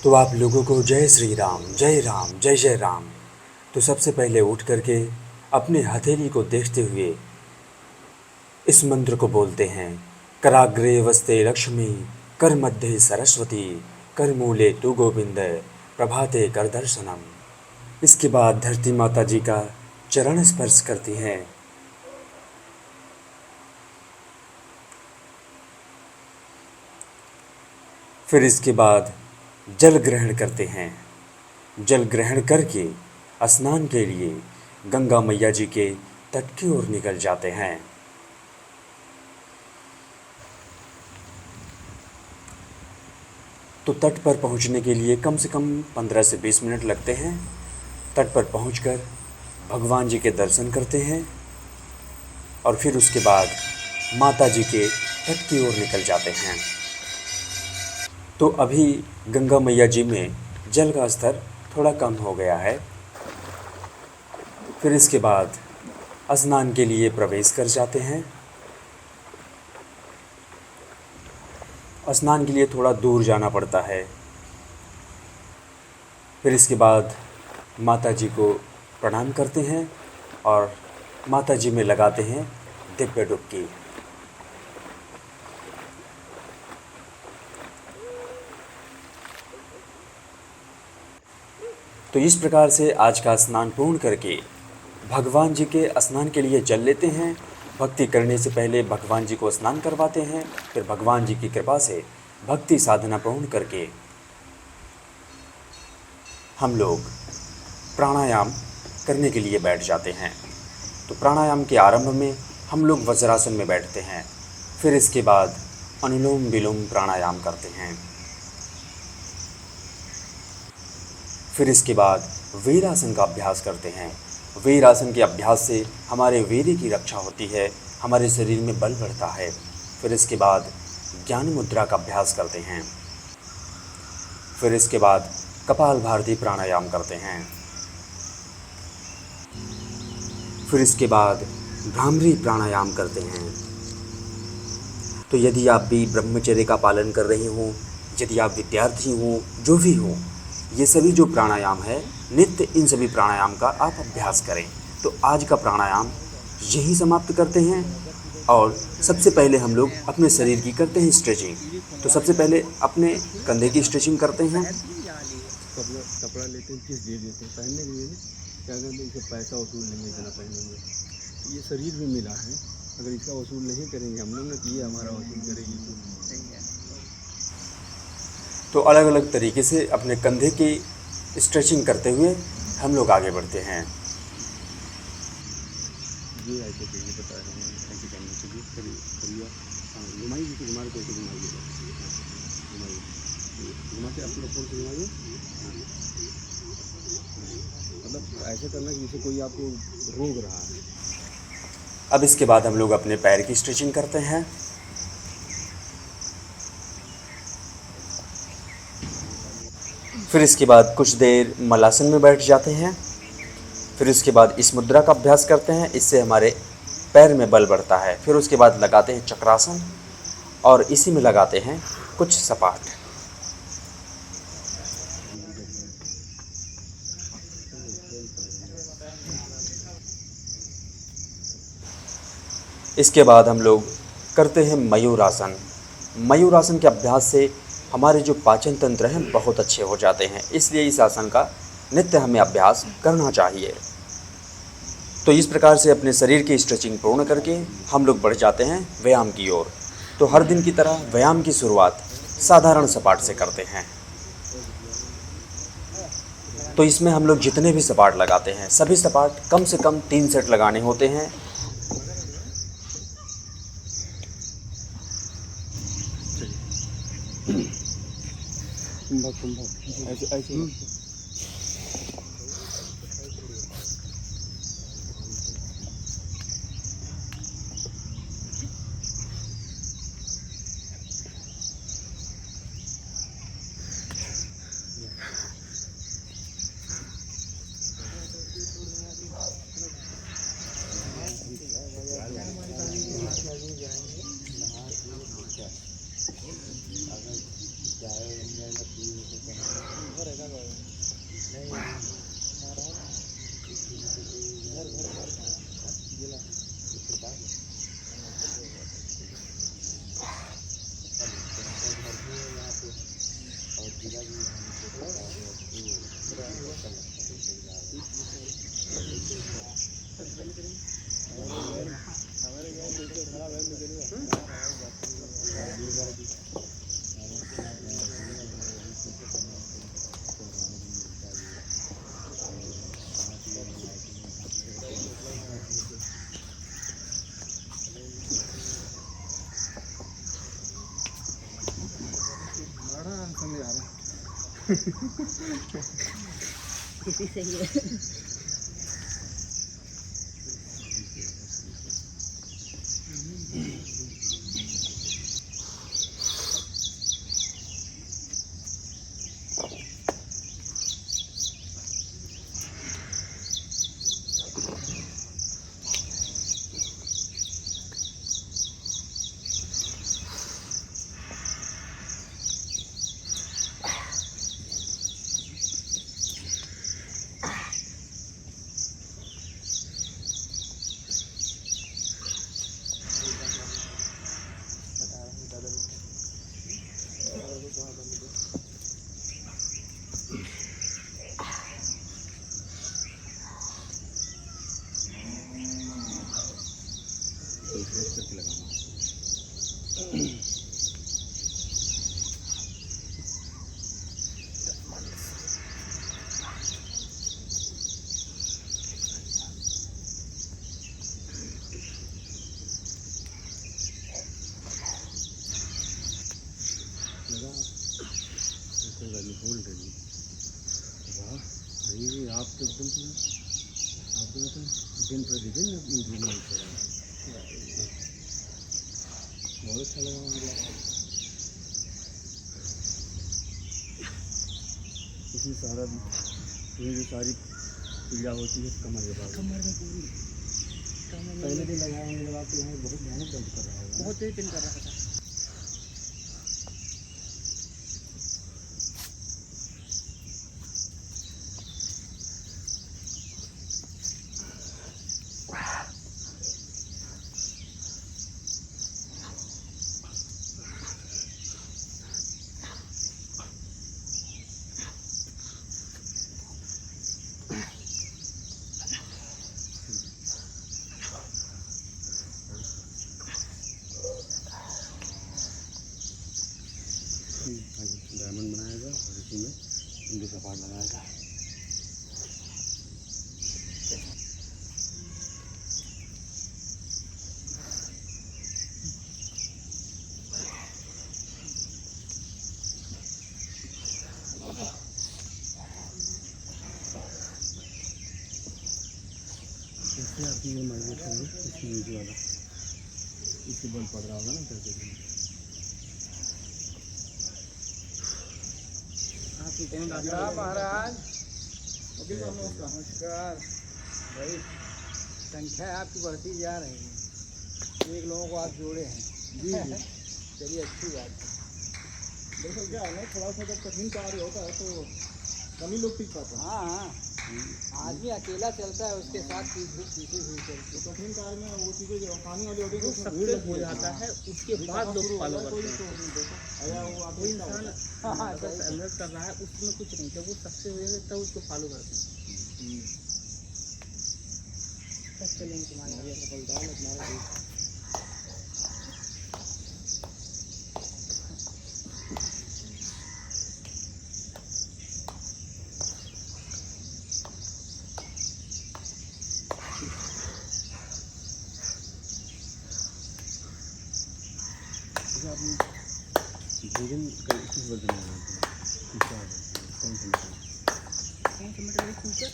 तो आप लोगों को जय श्री राम, जय राम, जय जय राम। तो सबसे पहले उठ करके अपने हथेली को देखते हुए इस मंत्र को बोलते हैं। कराग्रे वस्ते लक्ष्मी, कर मध्य सरस्वती, कर मूले तु गोविंद, प्रभाते कर दर्शनम। इसके बाद धरती माता जी का चरण स्पर्श करती हैं। फिर इसके बाद जल ग्रहण करते हैं। जल ग्रहण करके स्नान के लिए गंगा मैया जी के तट की ओर निकल जाते हैं। तो तट पर पहुंचने के लिए कम से कम 15 से 20 मिनट लगते हैं। तट पर पहुंचकर भगवान जी के दर्शन करते हैं और फिर उसके बाद माता जी के तट की ओर निकल जाते हैं। तो अभी गंगा मैया जी में जल का स्तर थोड़ा कम हो गया है। फिर इसके बाद स्नान के लिए प्रवेश कर जाते हैं। स्नान के लिए थोड़ा दूर जाना पड़ता है। फिर इसके बाद माता जी को प्रणाम करते हैं और माता जी में लगाते हैं दिव्य डुबकी। तो इस प्रकार से आज का स्नान पूर्ण करके भगवान जी के स्नान के लिए जल लेते हैं। भक्ति करने से पहले भगवान जी को स्नान करवाते हैं। फिर भगवान जी की कृपा से भक्ति साधना पूर्ण करके हम लोग प्राणायाम करने के लिए बैठ जाते हैं। तो प्राणायाम के आरंभ में हम लोग वज्रासन में बैठते हैं। फिर इसके बाद अनुलोम विलोम प्राणायाम करते हैं। फिर इसके बाद वीरासन का अभ्यास करते हैं। वीरासन के अभ्यास से हमारे वीर्य की रक्षा होती है, हमारे शरीर में बल बढ़ता है। फिर इसके बाद ज्ञान मुद्रा का अभ्यास करते हैं। फिर इसके बाद कपालभाति प्राणायाम करते हैं। फिर इसके बाद भ्रामरी प्राणायाम करते हैं। तो यदि आप भी ब्रह्मचर्य का पालन कर रहे हों, यदि आप विद्यार्थी हों, जो भी हों, ये सभी जो प्राणायाम है नित्य इन सभी प्राणायाम का आप अभ्यास करें। तो आज का प्राणायाम यही समाप्त करते हैं और सबसे पहले हम लोग अपने शरीर की करते हैं स्ट्रेचिंग। तो सबसे पहले अपने कंधे की स्ट्रेचिंग करते हैं। कपड़ा लेते हैं, किस दे देते हैं पहनने के लिए, क्या करते हैं, इसका पैसा वसूल नहीं है इतना पहनेंगे। तो ये शरीर भी मिला है, अगर इसका वसूल नहीं करेंगे हम लोग ना, तो ये हमारा वसूल करेगी। तो अलग अलग तरीके से अपने कंधे की स्ट्रेचिंग करते हुए हम लोग आगे बढ़ते हैं। ये ऐसे चाहिए, बता रहे हैं ऐसे करना चाहिए। करिए, हाँ घुमाइए, तो घुमा के ऐसे घुमाइए, घुमा के अपने ऊपर से घुमाइए। मतलब ऐसे करना कि जैसे कोई आपको रोक रहा है। अब इसके बाद हम लोग अपने पैर की स्ट्रेचिंग करते हैं। फिर इसके बाद कुछ देर मलासन में बैठ जाते हैं। फिर उसके बाद इस मुद्रा का अभ्यास करते हैं, इससे हमारे पैर में बल बढ़ता है। फिर उसके बाद लगाते हैं चक्रासन और इसी में लगाते हैं कुछ सपाट। इसके बाद हम लोग करते हैं मयूरासन। मयूरासन के अभ्यास से हमारे जो पाचन तंत्र हैं बहुत अच्छे हो जाते हैं, इसलिए इस आसन का नित्य हमें अभ्यास करना चाहिए। तो इस प्रकार से अपने शरीर की स्ट्रेचिंग पूर्ण करके हम लोग बढ़ जाते हैं व्यायाम की ओर। तो हर दिन की तरह व्यायाम की शुरुआत साधारण सपाट से करते हैं। तो इसमें हम लोग जितने भी सपाट लगाते हैं सभी सपाट कम से कम 3 सेट लगाने होते हैं। ऐसे ऐसे सही है। फ्रेश करके लगाना। लगा होल्ड रही। वाह भाई आप तो एकदम आप तो दिन प्रतिदिन इम्प्रूवमेंट कर रहे हैं। बहुत अच्छा लगा मुझे। इसमें सारा ये जो सारी पीड़ा होती है कमर के बाद, कमर में पूरी कमर पहले दिन लगाया मेरे बाद तो यहाँ बहुत मेहनत दर्द कर रहा है। बहुत तेज पेन कर रहा था। डायमंड बनाएगा और इसी में इनके सपाट लगाएगा। जैसे आपकी ये माइग्रेशन है इसकी नीचे वाला इसके बल पड़ रहा होगा ना करके। महाराज नमस्कार भाई, संख्या आपकी बढ़ती जा रही है, एक लोगों को आप जोड़े हैं। जी जी चलिए अच्छी बात है। दरअसल क्या है ना, थोड़ा सा जब कठिन कार्य होता है तो कम ही लोग टिक पाते हैं। हाँ हाँ, आदमी अकेला चलता है, उसके साथ पीछे हुई चलती तो कठिन कार्य में वो चीज़ें जो आसानी वाली होती है है। उसमें सब भीड़ कुछ लगती हो है। जाता है, उसके बाद लोग फॉलो कोई करते तो हैं। नहीं देखा अया वो आप कोई इंसान हाँ हाँ बस अलग कर रहा है, उसमें कुछ नहीं, जब वो सबसे हो जाएगा तब उसको फॉलो करते हैं। सब चलेंगे तुम्हारे सफलता है तुम्हारा देश। भोजन का किस वर्जन में बनाते हैं? कौन सा मटन? कौन सा मटेरियल कुकर?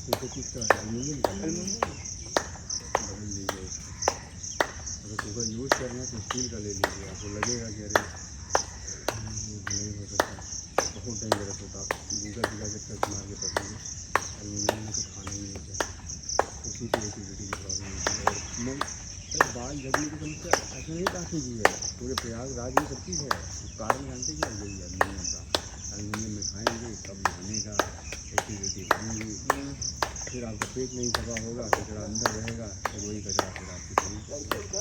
कुकर किसका है? एल्युमिनियम का? बदल लीजिए उसको। अगर कुकर यूज़ करना है तो स्टील का ले लीजिए। आपको लगेगा कि अरे ये नहीं हो सकता, बहुत डेंजरस होता। आप गूगल पे जाकर सर्च मार के पढ़ेंगे, एल्युमिनियम में तो खाना ही नहीं चाहिए, उसी से एसिडिटी की प्रॉब्लम होती है। और मन बाल जगने की समस्या ऐसा नहीं काफ़ी जी है, पूरे प्रयागराज में सब चीज़ है। कारण जानते क्या यही है एल्युमिनियम का। एल्युमिनियम में खाएंगे तब नहाने का एक्टिविटी होगी, फिर आपका पेट नहीं दबा होगा, कचरा अंदर रहेगा, फिर वही कचरा फिर आपकी शरीर करेगा।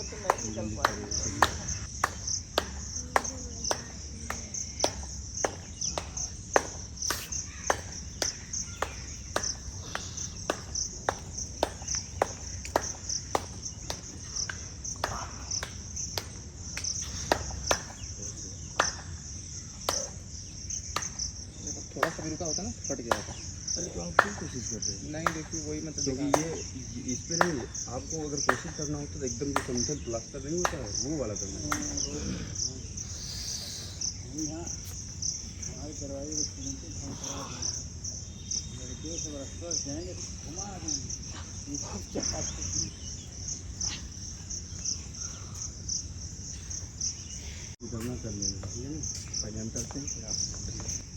थोड़ा सा भी रुका होता ना फट गया होता। अरे तो आप क्यों कोशिश कर रहे हैं? नहीं देखिए वही मतलब क्योंकि ये इस पे नहीं, आपको अगर कोशिश करना हो तो एकदम जो समतल प्लास्टर नहीं होता है वो वाला करना है। यहाँ हमारे दरवाजे को सुनते बहुत खराब है, लड़के सब रास्ता जाएंगे तो घुमा देंगे। उतरना कर लेना, ठीक है ना, पहले हम करते हैं फिर आप करिए।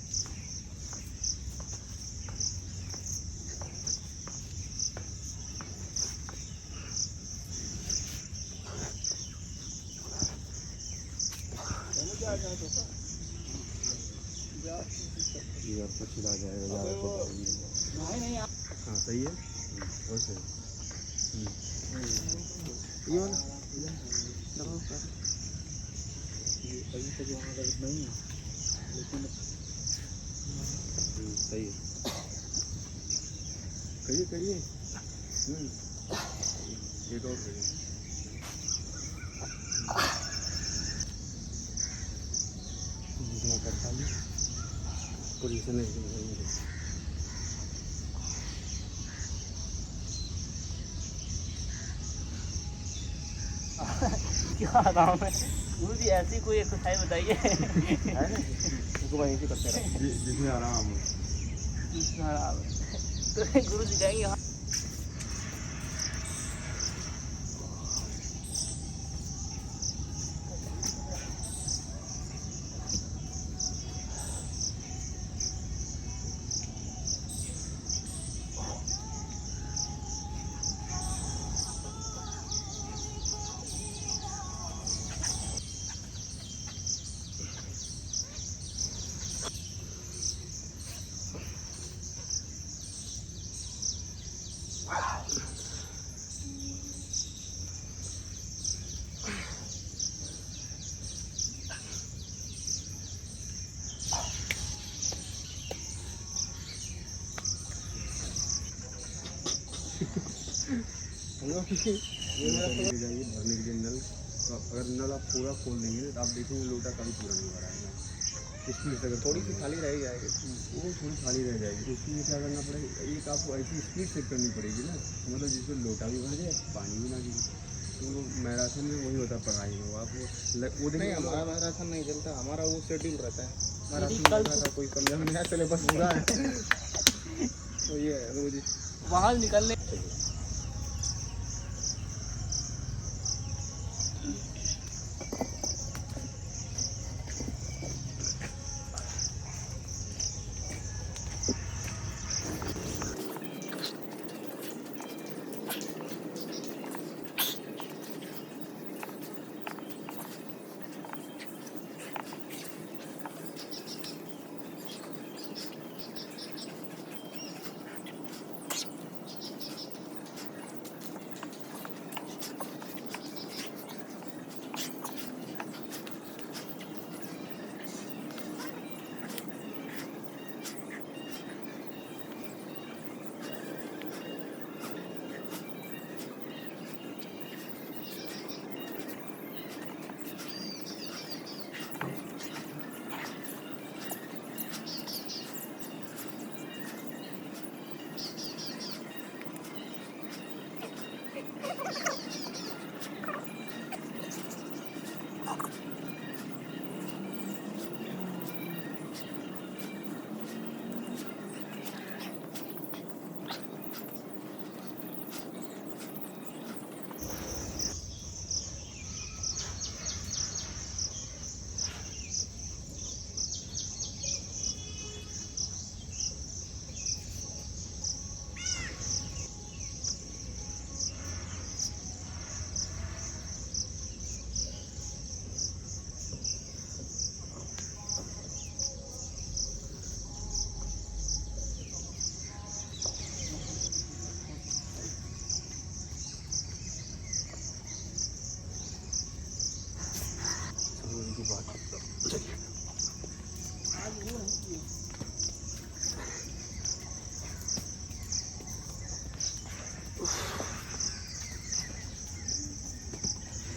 ये आपको छिला जाएगा ज़्यादा तो नहीं हाँ सही है और सही। ये वाला दबाओ सर, ये अभी तक वहाँ दर्द नहीं है लेकिन सही है, करिए करिए। एक और करिए। इतना करता ली पोजीशन एकदम सही है। क्या बताऊँ मैं, गुरु जी ऐसी कोई एक्सरसाइज बताइए है ना, उसको वहीं से करते रहो जिसमें आराम हो। तो गुरु जी कहेंगे हाँ। ये मेरा ले जाइए भरने के लिए नल, तो अगर नल आप पूरा खोल देंगे तो आप देखेंगे लोटा कभी पूरा नहीं भरा है। स्पीड से अगर थोड़ी सी खाली रह जाएगी, वो थोड़ी खाली रह जाएगी तो उसके लिए क्या करना पड़ेगा, एक आपको ऐसी स्पीड से करनी पड़ेगी ना, मतलब जिसमें लोटा भी भर जाए पानी भी ना गिरे। तो मैराथन में वही होता है पढ़ाई में, आप वो नहीं हमारा मैराथन नहीं चलता, हमारा वो शेड्यूल रहता है। मेरी मैराथन कल चल रहा था, कोई समझा में नहीं आया, सिलेबस पूरा है तो ये है रोज वहाँ निकलने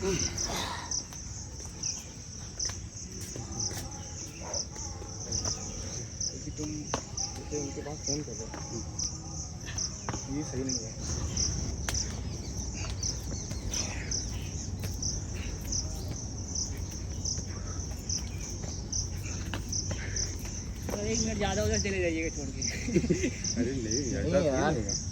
क्योंकि तुम जैसे उनके पास फ़ोन कर रहे हो, ये सही नहीं है। एक मिनट ज़्यादा उधर चले जाइएगा छोड़ के। अरे नहीं नहीं ऐसा यार। नहीं होगा।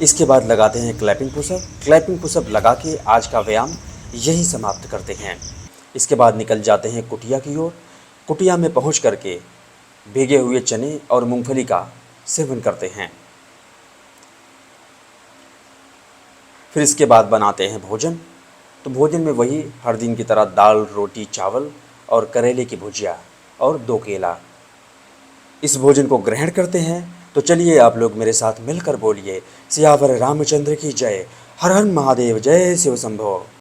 इसके बाद लगाते हैं क्लैपिंग पुशअप। क्लैपिंग पुशअप लगा के आज का व्यायाम यहीं समाप्त करते हैं। इसके बाद निकल जाते हैं कुटिया की ओर। कुटिया में पहुंच करके भीगे हुए चने और मूंगफली का सेवन करते हैं। फिर इसके बाद बनाते हैं भोजन। तो भोजन में वही हर दिन की तरह दाल, रोटी, चावल और करेले की भुजिया और 2 केला। इस भोजन को ग्रहण करते हैं। तो चलिए आप लोग मेरे साथ मिलकर बोलिए, सियावर रामचंद्र की जय। हर हर महादेव, जय शिव शंभो।